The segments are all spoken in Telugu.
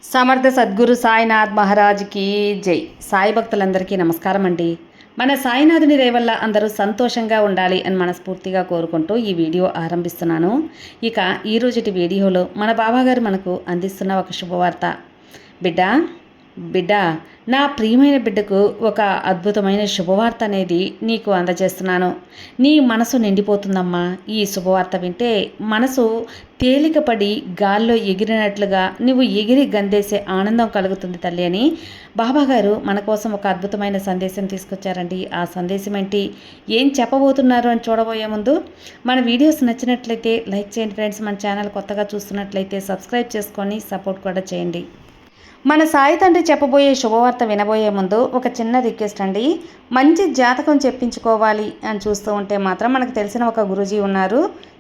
సమర్థ సద్గురు సాయినాథ్ మహారాజ్కి జై. సాయి భక్తులందరికీ నమస్కారం అండి. మన సాయినాథుని రేవల్ల అందరూ సంతోషంగా ఉండాలి అని మనస్ఫూర్తిగా కోరుకుంటూ ఈ వీడియో ఆరంభిస్తున్నాను. ఇక ఈరోజుటి వీడియోలో మన బాబాగారు మనకు అందిస్తున్న ఒక శుభవార్త. బిడ్డ నా ప్రియమైన బిడ్డకు ఒక అద్భుతమైన శుభవార్త అనేది నీకు అందజేస్తున్నాను. నీ మనసు నిండిపోతుందమ్మా. ఈ శుభవార్త వింటే మనసు తేలికపడి గాల్లో ఎగిరినట్లుగా నువ్వు ఎగిరి గందేసే ఆనందం కలుగుతుంది తల్లి అని బాబాగారు మన కోసం ఒక అద్భుతమైన సందేశం తీసుకొచ్చారండి. ఆ సందేశం ఏంటి, ఏం చెప్పబోతున్నారు అని చూడబోయే ముందు మన వీడియోస్ నచ్చినట్లయితే లైక్ చేయండి ఫ్రెండ్స్. మన ఛానల్ కొత్తగా చూస్తున్నట్లయితే సబ్స్క్రైబ్ చేసుకొని సపోర్ట్ కూడా చేయండి. మన సాయి తండ్రి చెప్పబోయే శుభవార్త వినబోయే ముందు ఒక చిన్న రిక్వెస్ట్ అండి. మంచి జాతకం చెప్పించుకోవాలి అని చూస్తూ ఉంటే మాత్రం మనకు తెలిసిన ఒక గురూజీ ఉన్నారు,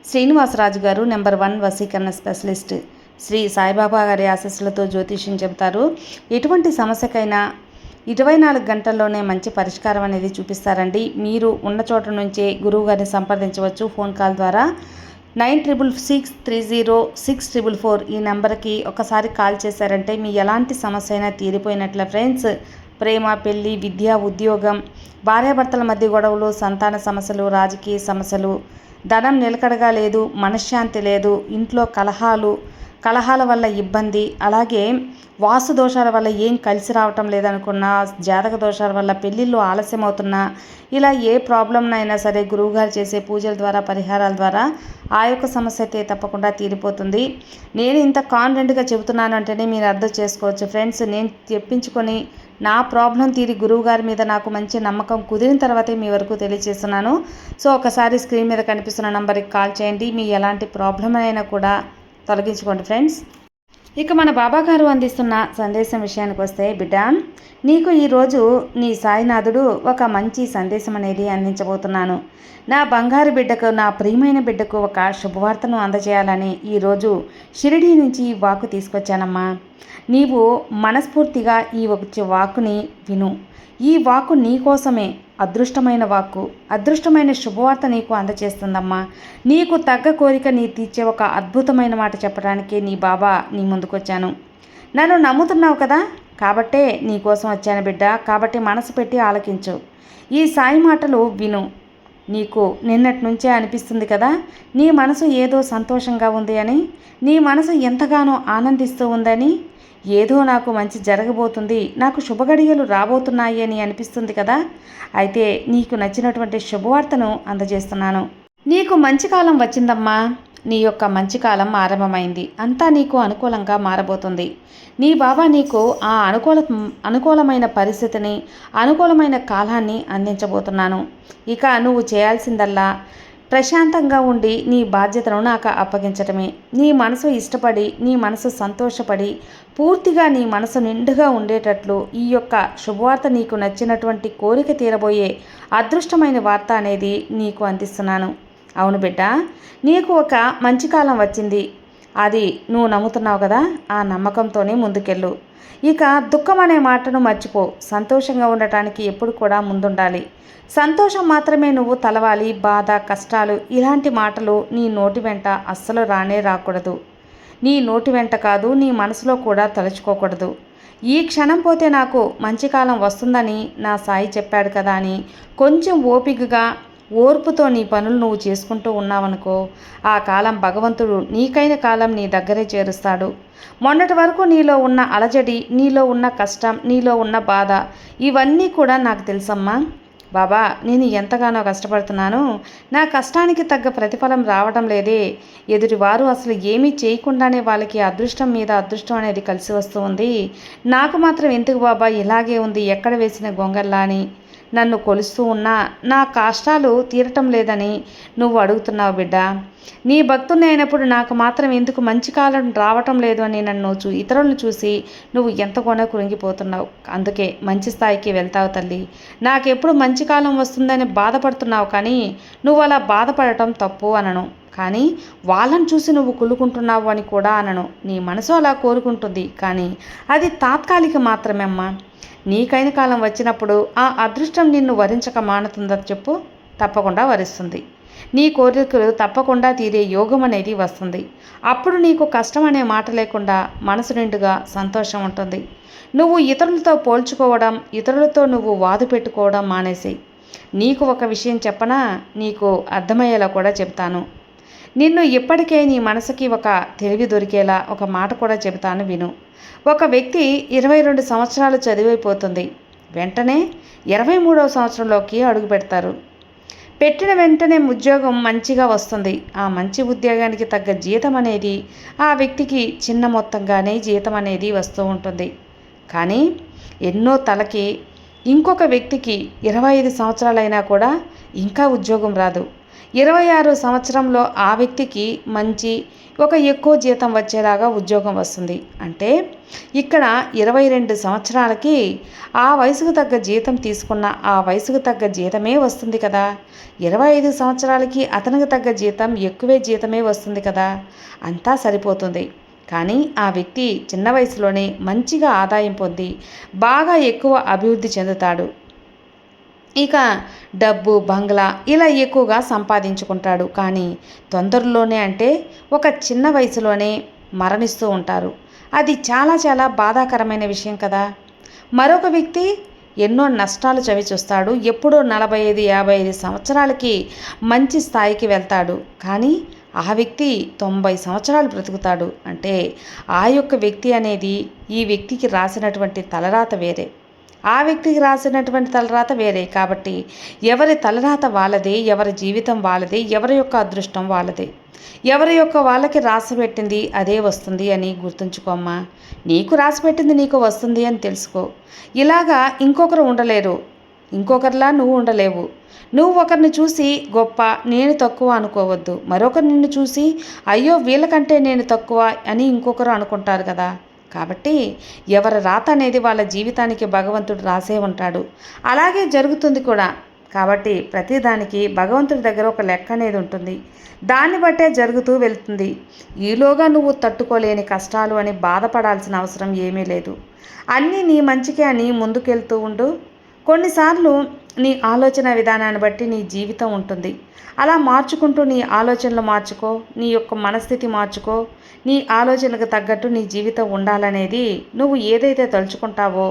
శ్రీనివాసరాజు గారు, నెంబర్ 1 వశీకరణ స్పెషలిస్ట్. శ్రీ సాయిబాబా గారి ఆశీస్సులతో జ్యోతిష్యం చెబుతారు. ఎటువంటి సమస్యకైనా 24 గంటల్లోనే మంచి పరిష్కారం అనేది చూపిస్తారండి. మీరు ఉన్న చోట నుంచే గురువు గారిని సంప్రదించవచ్చు ఫోన్ కాల్ ద్వారా. 96630644 ఈ నెంబర్కి ఒకసారి కాల్ చేశారంటే మీ ఎలాంటి సమస్య అయినా తీరిపోయినట్లే ఫ్రెండ్స్. ప్రేమ, పెళ్ళి, విద్య, ఉద్యోగం, భార్యాభర్తల మధ్య గొడవలు, సంతాన సమస్యలు, రాజకీయ సమస్యలు, ధనం నిలకడగా లేదు, మనశ్శాంతి లేదు, ఇంట్లో కలహాల వల్ల ఇబ్బంది, అలాగే వాస్తు దోషాల వల్ల ఏం కలిసి రావటం లేదనుకున్నా, జాతక దోషాల వల్ల పెళ్ళిళ్ళు ఆలస్యం అవుతున్నా, ఇలా ఏ ప్రాబ్లంనైనా సరే గురువుగారు చేసే పూజల ద్వారా, పరిహారాల ద్వారా ఆ యొక్క సమస్య అయితే తప్పకుండా తీరిపోతుంది. నేను ఇంత కాన్ఫిడెంట్గా చెబుతున్నాను అంటేనే మీరు అర్థం చేసుకోవచ్చు ఫ్రెండ్స్. నేను తెప్పించుకొని నా ప్రాబ్లం తీరి గురువుగారి మీద నాకు మంచి నమ్మకం కుదిరిన తర్వాతే మీ వరకు తెలియజేస్తున్నాను. సో ఒకసారి స్క్రీన్ మీద కనిపిస్తున్న నంబర్కి కాల్ చేయండి. మీ ఎలాంటి ప్రాబ్లం అయినా కూడా తొలగించుకోండి ఫ్రెండ్స్. ఇక మన బాబాగారు అందిస్తున్న సందేశం విషయానికి వస్తే, బిడ్డ నీకు ఈరోజు నీ సాయినాథుడు ఒక మంచి సందేశం అనేది అందించబోతున్నాను. నా బంగారు బిడ్డకు, నా ప్రియమైన బిడ్డకు ఒక శుభవార్తను అందజేయాలని ఈరోజు షిరిడీ నుంచి ఈ వాక్కు తీసుకొచ్చానమ్మా. నీవు మనస్ఫూర్తిగా ఈ ఒక వాక్కుని విను. ఈ వాక్కు నీ కోసమే. అదృష్టమైన వాక్కు, అదృష్టమైన శుభవార్త నీకు అందజేస్తుందమ్మా. నీకు తగ్గ కోరిక నీ తీర్చే ఒక అద్భుతమైన మాట చెప్పడానికి నీ బాబా నీ ముందుకొచ్చాను. నన్ను నమ్ముతున్నావు కదా, కాబట్టే నీ కోసం వచ్చాను బిడ్డ. కాబట్టి మనసు పెట్టి ఆలకించు. ఈ సాయి మాటలు విను. నీకు నిన్నటి నుంచే అనిపిస్తుంది కదా, నీ మనసు ఏదో సంతోషంగా ఉంది అని, నీ మనసు ఎంతగానో ఆనందిస్తూ ఉందని, ఏదో నాకు మంచి జరగబోతుంది, నాకు శుభగడియలు రాబోతున్నాయి అని అనిపిస్తుంది కదా. అయితే నీకు నచ్చినటువంటి శుభవార్తను అందజేస్తున్నాను. నీకు మంచి కాలం వచ్చిందమ్మా. నీ యొక్క మంచి కాలం ఆరంభమైంది. అంతా నీకు అనుకూలంగా మారబోతుంది. నీ బాబా నీకు ఆ అనుకూలమైన పరిస్థితిని, అనుకూలమైన కాలాన్ని అందించబోతున్నాను. ఇక నువ్వు చేయాల్సిందల్లా ప్రశాంతంగా ఉండి నీ బాధ్యతను నాకు అప్పగించటమే. నీ మనసు ఇష్టపడి, నీ మనసు సంతోషపడి, పూర్తిగా నీ మనసు నిండుగా ఉండేటట్లు ఈ యొక్క శుభవార్త, నీకు నచ్చినటువంటి కోరిక తీరబోయే అదృష్టమైన వార్త అనేది నీకు అందిస్తున్నాను. అవును బిడ్డ, నీకు ఒక మంచి కాలం వచ్చింది. అది నువ్వు నమ్ముతున్నావు కదా, ఆ నమ్మకంతోనే ముందుకెళ్ళు. ఇక దుఃఖం అనే మాటను మర్చిపో. సంతోషంగా ఉండటానికి ఎప్పుడు కూడా ముందుండాలి. సంతోషం మాత్రమే నువ్వు తలవాలి. బాధ, కష్టాలు ఇలాంటి మాటలు నీ నోటి వెంట అస్సలు రాకూడదు. నీ నోటి వెంట కాదు, నీ మనసులో కూడా తలుచుకోకూడదు. ఈ క్షణం పోతే నాకు మంచి కాలం వస్తుందని నా సాయి చెప్పాడు కదా అని కొంచెం ఓర్పుతో నీ పనులు నువ్వు చేసుకుంటూ ఉన్నావనుకో, ఆ కాలం భగవంతుడు నీకైన కాలం నీ దగ్గరే చేరుస్తాడు. మొన్నటి వరకు నీలో ఉన్న అలజడి, నీలో ఉన్న కష్టం, నీలో ఉన్న బాధ ఇవన్నీ కూడా నాకు తెలుసమ్మా. బాబా, నేను ఎంతగానో కష్టపడుతున్నాను. నా కష్టానికి తగ్గ ప్రతిఫలం రావడం లేదే. ఎదుటివారు అసలు ఏమీ చేయకుండానే వాళ్ళకి అదృష్టం మీద అదృష్టం అనేది కలిసి వస్తూ ఉంది. నాకు మాత్రం ఎందుకు బాబా ఇలాగే ఉంది, ఎక్కడ వేసిన గొంగల్లా అని నన్ను కొలుస్తూ ఉన్నా నా కష్టాలు తీరటం లేదని నువ్వు అడుగుతున్నావు బిడ్డ. నీ భక్తుని అయినప్పుడు నాకు మాత్రం ఎందుకు మంచి కాలం రావటం లేదు అని ఇతరులను చూసి నువ్వు ఎంతగానో కృంగిపోతున్నావు. అందుకే మంచి స్థాయికి వెళ్తావు తల్లి. నాకెప్పుడు మంచి కాలం వస్తుందని బాధపడుతున్నావు, కానీ నువ్వు అలా బాధపడటం తప్పు అనను. కానీ వాళ్ళని చూసి నువ్వు కుళ్ళుకుంటున్నావు అని కూడా అనను. నీ మనసు అలా కోరుకుంటుంది, కానీ అది తాత్కాలిక మాత్రమే అమ్మా. నీకైన కాలం వచ్చినప్పుడు ఆ అదృష్టం నిన్ను వరించక మానుతుందని చెప్పు, తప్పకుండా వరిస్తుంది. నీ కోరికలు తప్పకుండా తీరే యోగం అనేది వస్తుంది. అప్పుడు నీకు కష్టం అనే మాట లేకుండా మనసు నిండుగా సంతోషం ఉంటుంది. నువ్వు ఇతరులతో పోల్చుకోవడం, ఇతరులతో నువ్వు వాదు పెట్టుకోవడం మానేసి. నీకు ఒక విషయం చెప్పనా, నీకు అర్థమయ్యేలా కూడా చెప్తాను. నిన్ను ఇప్పటికే నీ మనసుకి ఒక తెలివి దొరికేలా ఒక మాట కూడా చెబుతాను విను. ఒక వ్యక్తి 22 సంవత్సరాలు చదివైపోతుంది. వెంటనే 23వ సంవత్సరంలోకి అడుగు పెడతారు. పెట్టిన వెంటనే ఉద్యోగం మంచిగా వస్తుంది. ఆ మంచి ఉద్యోగానికి తగ్గ జీతం అనేది ఆ వ్యక్తికి చిన్న మొత్తంగానే జీతం అనేది వస్తూ ఉంటుంది. కానీ ఎన్నో తలకి ఇంకొక వ్యక్తికి 25 సంవత్సరాలైనా కూడా ఇంకా ఉద్యోగం రాదు. 26 సంవత్సరంలో ఆ వ్యక్తికి మంచి ఒక ఎక్కువ జీతం వచ్చేలాగా ఉద్యోగం వస్తుంది. అంటే ఇక్కడ 22 సంవత్సరాలకి ఆ వయసుకు తగ్గ జీతం తీసుకున్న ఆ వయసుకు తగ్గ జీతమే వస్తుంది కదా. 25 సంవత్సరాలకి అతనికి తగ్గ జీతం ఎక్కువే జీతమే వస్తుంది కదా. అంతా సరిపోతుంది. కానీ ఆ వ్యక్తి చిన్న వయసులోనే మంచిగా ఆదాయం పొంది బాగా ఎక్కువ అభివృద్ధి చెందుతాడు. ఇక డబ్బు, బంగ్లా ఇలా ఎక్కువగా సంపాదించుకుంటాడు. కానీ తొందరలోనే, అంటే ఒక చిన్న వయసులోనే మరణిస్తూ ఉంటారు. అది చాలా చాలా బాధాకరమైన విషయం కదా. మరొక వ్యక్తి ఎన్నో నష్టాలు చవిచూస్తాడు. ఎప్పుడో 45, 55 సంవత్సరాలకి మంచి స్థాయికి వెళ్తాడు. కానీ ఆ వ్యక్తి 90 సంవత్సరాలు బ్రతుకుతాడు. అంటే ఆ యొక్క వ్యక్తి అనేది ఈ వ్యక్తికి రాసినటువంటి తలరాత వేరే, ఆ వ్యక్తికి రాసినటువంటి తలరాత వేరే. కాబట్టి ఎవరి తలరాత వాళ్ళదే, ఎవరి జీవితం వాళ్ళదే, ఎవరి యొక్క అదృష్టం వాళ్ళదే. ఎవరి యొక్క వాళ్ళకి రాసిపెట్టింది అదే వస్తుంది అని గుర్తుంచుకోమ్మా. నీకు రాసిపెట్టింది నీకు వస్తుంది అని తెలుసుకో. ఇలాగా ఇంకొకరు ఉండలేరు, ఇంకొకరిలా నువ్వు ఉండలేవు. నువ్వు ఒకరిని చూసి గొప్ప, నేను తక్కువ అనుకోవద్దు. మరొకరు నిన్ను చూసి అయ్యో వీళ్ళకంటే నేను తక్కువ అని ఇంకొకరు అనుకుంటారు కదా. కాబట్టి ఎవరి రాత అనేది వాళ్ళ జీవితానికి భగవంతుడు రాసే ఉంటాడు. అలాగే జరుగుతుంది కూడా. కాబట్టి ప్రతిదానికి భగవంతుడి దగ్గర ఒక లెక్క అనేది ఉంటుంది. దాన్ని బట్టే జరుగుతూ వెళ్తుంది. ఈలోగా నువ్వు తట్టుకోలేని కష్టాలు అని బాధపడాల్సిన అవసరం ఏమీ లేదు. అన్నీ నీ మంచికే అని ముందుకెళ్తూ ఉండు. కొన్నిసార్లు నీ ఆలోచన విధానాన్ని బట్టి నీ జీవితం ఉంటుంది. అలా మార్చుకుంటూ నీ ఆలోచనలు మార్చుకో, నీ యొక్క మనస్థితి మార్చుకో. నీ ఆలోచనకు తగ్గట్టు నీ జీవితం ఉండాలనేది నువ్వు ఏదైతే తలుచుకుంటావో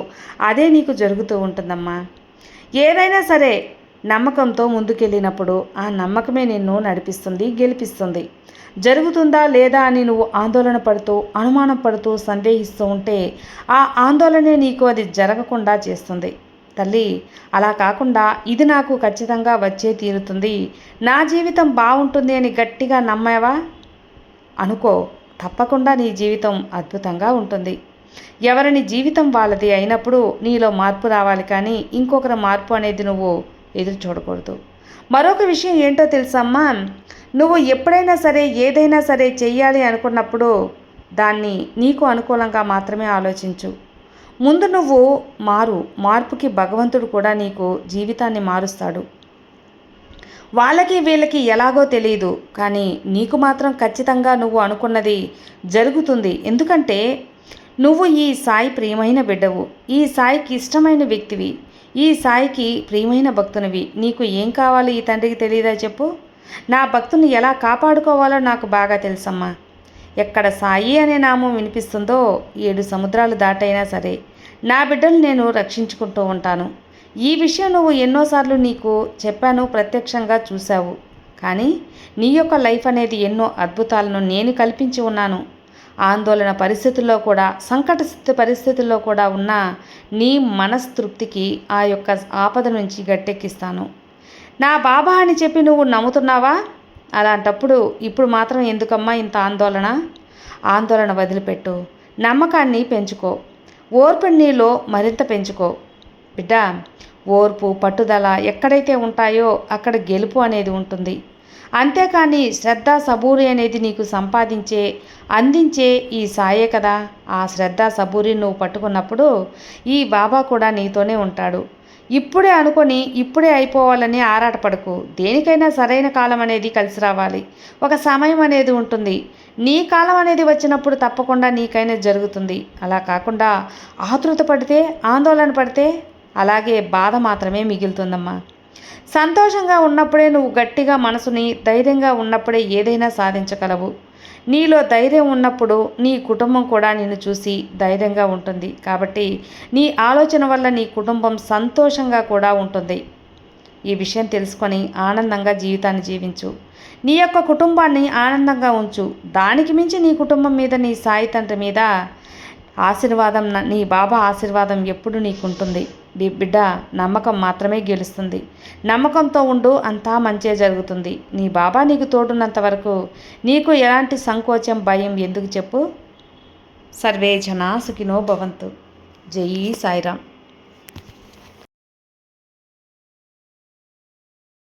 అదే నీకు జరుగుతూ ఉంటుందమ్మా. ఏదైనా సరే నమ్మకంతో ముందుకెళ్ళినప్పుడు ఆ నమ్మకమే నిన్ను నడిపిస్తుంది, గెలిపిస్తుంది. జరుగుతుందా లేదా అని నువ్వు ఆందోళన పడుతూ, అనుమానం పడుతూ, సందేహిస్తూ ఉంటే ఆ ఆందోళనే నీకు అది జరగకుండా చేస్తుంది. తల్లి, అలా కాకుండా ఇది నాకు ఖచ్చితంగా వచ్చే తీరుతుంది, నా జీవితం బాగుంటుంది అని గట్టిగా నమ్మావా అనుకో, తప్పకుండా నీ జీవితం అద్భుతంగా ఉంటుంది. ఎవరిని జీవితం వాళ్ళది అయినప్పుడు నీలో మార్పు రావాలి. కానీ ఇంకొకరి మార్పు అనేది నువ్వు ఎదురు చూడకూడదు. మరొక విషయం ఏంటో తెలుసమ్మా, నువ్వు ఎప్పుడైనా సరే ఏదైనా సరే చెయ్యాలి అనుకున్నప్పుడు దాన్ని నీకు అనుకూలంగా మాత్రమే ఆలోచించు. ముందు నువ్వు మార్పుకి భగవంతుడు కూడా నీకు జీవితాన్ని మారుస్తాడు. వాళ్ళకి వీళ్ళకి ఎలాగో తెలియదు, కానీ నీకు మాత్రం ఖచ్చితంగా నువ్వు అనుకున్నది జరుగుతుంది. ఎందుకంటే నువ్వు ఈ సాయి ప్రియమైన బిడ్డవు, ఈ సాయికి ఇష్టమైన వ్యక్తివి, ఈ సాయికి ప్రియమైన భక్తునివి. నీకు ఏం కావాలి ఈ తండ్రికి తెలియదా చెప్పు? నా భక్తుని ఎలా కాపాడుకోవాలో నాకు బాగా తెలుసమ్మా. ఎక్కడ సాయి అనే నామం వినిపిస్తుందో 7 సముద్రాలు దాటైనా సరే నా బిడ్డలు నేను రక్షించుకుంటూ ఉంటాను. ఈ విషయం నువ్వు ఎన్నోసార్లు నీకు చెప్పాను, ప్రత్యక్షంగా చూశావు. కానీ నీ యొక్క లైఫ్ అనేది ఎన్నో అద్భుతాలను నేను కల్పించి ఉన్నాను. ఆందోళన పరిస్థితుల్లో కూడా, సంకట పరిస్థితుల్లో కూడా ఉన్న నీ మనస్తృప్తికి ఆ యొక్క ఆపద నుంచి గట్టెక్కిస్తాను. నా బాబా అని చెప్పి నువ్వు నమ్ముతున్నావా? అలాంటప్పుడు ఇప్పుడు మాత్రం ఎందుకమ్మా ఇంత ఆందోళన వదిలిపెట్టు. నమ్మకాన్ని పెంచుకో. ఓర్పుని నీలో మరింత పెంచుకో. బిడ్డ, ఓర్పు, పట్టుదల ఎక్కడైతే ఉంటాయో అక్కడ గెలుపు అనేది ఉంటుంది. అంతేకాని శ్రద్ధ, సబూరి అనేది నీకు అందించే ఈ సాయే కదా. ఆ శ్రద్ధ, సబూరి నువ్వు పట్టుకున్నప్పుడు ఈ బాబా కూడా నీతోనే ఉంటాడు. ఇప్పుడే అనుకొని ఇప్పుడే అయిపోవాలని ఆరాటపడకు. దేనికైనా సరైన కాలం అనేది కలిసి రావాలి. ఒక సమయం అనేది ఉంటుంది. నీ కాలం అనేది వచ్చినప్పుడు తప్పకుండా నీకైనా జరుగుతుంది. అలా కాకుండా ఆతృత పడితే, ఆందోళన పడితే అలాగే బాధ మాత్రమే మిగులుతుందమ్మా. సంతోషంగా ఉన్నప్పుడే నువ్వు గట్టిగా మనసుని ధైర్యంగా ఉన్నప్పుడే ఏదైనా సాధించగలవు. నీలో ధైర్యం ఉన్నప్పుడు నీ కుటుంబం కూడా నిన్ను చూసి ధైర్యంగా ఉంటుంది. కాబట్టి నీ ఆలోచన వల్ల నీ కుటుంబం సంతోషంగా కూడా ఉంటుంది. ఈ విషయం తెలుసుకొని ఆనందంగా జీవితాన్ని జీవించు. నీ యొక్క కుటుంబాన్ని ఆనందంగా ఉంచు. దానికి మించి నీ కుటుంబం మీద, నీ సాయి తండ్రి మీద ఆశీర్వాదం, నీ బాబా ఆశీర్వాదం ఎప్పుడు నీకుంటుంది. బిడ్డ, నమ్మకం మాత్రమే గెలుస్తుంది. నమ్మకంతో ఉండు, అంతా మంచే జరుగుతుంది. నీ బాబా నీకు తోడున్నంత వరకు నీకు ఎలాంటి సంకోచం, భయం ఎందుకు చెప్పు. సర్వే జనా సుఖినో భవంతు. జై సాయిరామ్.